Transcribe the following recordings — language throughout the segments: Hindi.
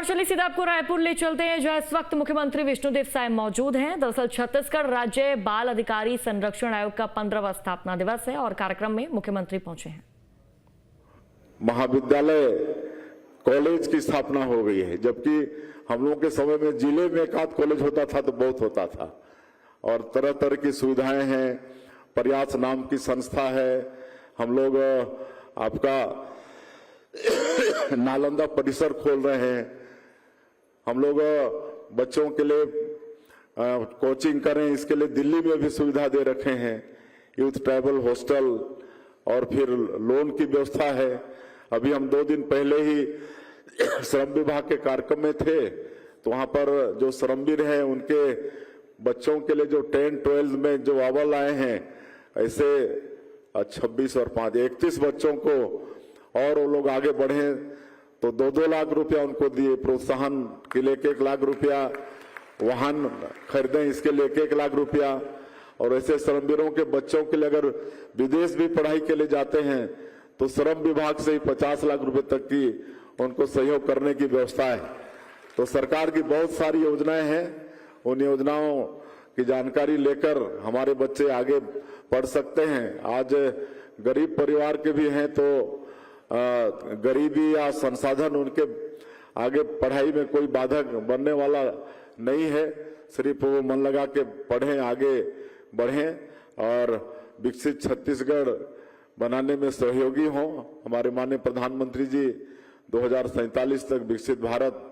चलिए सीधा आपको रायपुर ले चलते हैं, जहां इस वक्त मुख्यमंत्री विष्णुदेव साय मौजूद हैं। दरअसल छत्तीसगढ़ राज्य बाल अधिकारी संरक्षण आयोग का 15वां स्थापना दिवस है और कार्यक्रम में मुख्यमंत्री पहुंचे हैं। महाविद्यालय कॉलेज की स्थापना हो गई है, जबकि हम लोगों के समय में जिले में एक आध कॉलेज होता था तो बहुत होता था, और तरह तरह की सुविधाएं हैं। प्रयास नाम की संस्था है, हम लोग आपका नालंदा परिसर खोल रहे हैं। हम लोग बच्चों के लिए कोचिंग करें, इसके लिए दिल्ली में भी सुविधा दे रखे हैं, यूथ ट्रैवल हॉस्टल, और फिर लोन की व्यवस्था है। अभी हम 2 दिन पहले ही श्रम विभाग के कार्यक्रम में थे, तो वहां पर जो श्रमवीर हैं उनके बच्चों के लिए जो 10-12 में जो अव्वल आए हैं, ऐसे 26 और 5 31 बच्चों को, और वो लोग आगे बढ़े तो 2-2 लाख रुपया उनको दिए प्रोत्साहन के लिए, 1 लाख रुपया वाहन खरीदें इसके लिए 1 लाख रुपया। और ऐसे श्रमवीरों के बच्चों के लिए अगर विदेश भी पढ़ाई के लिए जाते हैं तो श्रम विभाग से ही 50 लाख रुपए तक की उनको सहयोग करने की व्यवस्था है। तो सरकार की बहुत सारी योजनाएं हैं, उन योजनाओं की जानकारी लेकर हमारे बच्चे आगे पढ़ सकते हैं। आज गरीब परिवार के भी हैं तो गरीबी या संसाधन उनके आगे पढ़ाई में कोई बाधक बनने वाला नहीं है। सिर्फ वो मन लगा के पढ़ें, आगे बढ़ें और विकसित छत्तीसगढ़ बनाने में सहयोगी हों। हमारे माननीय प्रधानमंत्री जी 2047 तक विकसित भारत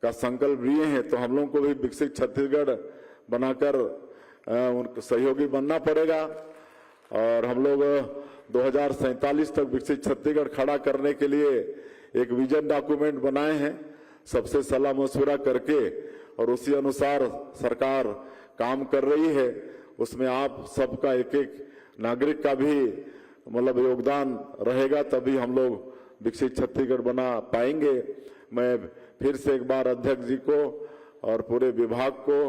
का संकल्प लिए हैं, तो हम लोगों को भी विकसित छत्तीसगढ़ बनाकर उनको सहयोगी बनना पड़ेगा। और हम लोग 2047 तक विकसित छत्तीसगढ़ खड़ा करने के लिए एक विजन डॉक्यूमेंट बनाए हैं, सबसे सलाह मशवरा करके, और उसी अनुसार सरकार काम कर रही है। उसमें आप सबका एक नागरिक का भी मतलब योगदान रहेगा, तभी हम लोग विकसित छत्तीसगढ़ बना पाएंगे। मैं फिर से एक बार अध्यक्ष जी को और पूरे विभाग को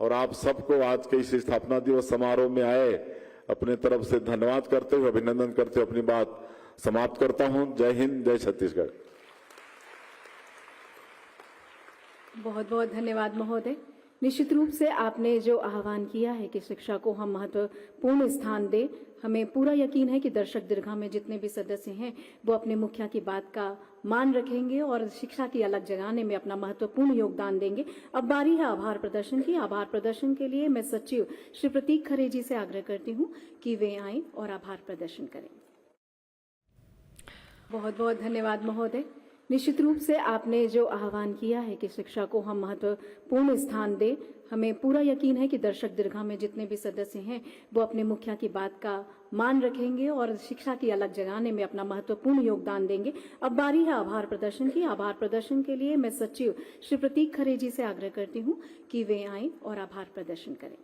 और आप सबको आज के इस स्थापना दिवस समारोह में आए अपने तरफ से धन्यवाद करते हुए, अभिनंदन करते हुए अपनी बात समाप्त करता हूं। जय हिंद, जय छत्तीसगढ़। बहुत बहुत धन्यवाद महोदय। निश्चित रूप से आपने जो आह्वान किया है कि शिक्षा को हम महत्वपूर्ण स्थान दें, हमें पूरा यकीन है कि दर्शक दीर्घा में जितने भी सदस्य हैं वो अपने मुखिया की बात का मान रखेंगे और शिक्षा की अलग जगाने में अपना महत्वपूर्ण योगदान देंगे। अब बारी है आभार प्रदर्शन की। आभार प्रदर्शन के लिए मैं सचिव श्री प्रतीक खरे जी से आग्रह करती हूँ कि वे आएं और आभार प्रदर्शन करें। बहुत बहुत धन्यवाद महोदय। निश्चित रूप से आपने जो आह्वान किया है कि शिक्षा को हम महत्वपूर्ण स्थान दें, हमें पूरा यकीन है कि दर्शक दीर्घा में जितने भी सदस्य हैं वो अपने मुखिया की बात का मान रखेंगे और शिक्षा की अलग जगाने में अपना महत्वपूर्ण योगदान देंगे। अब बारी है आभार प्रदर्शन की। आभार प्रदर्शन के लिए मैं सचिव श्री प्रतीक खरे जी से आग्रह करती हूँ कि वे आएं और आभार प्रदर्शन करें।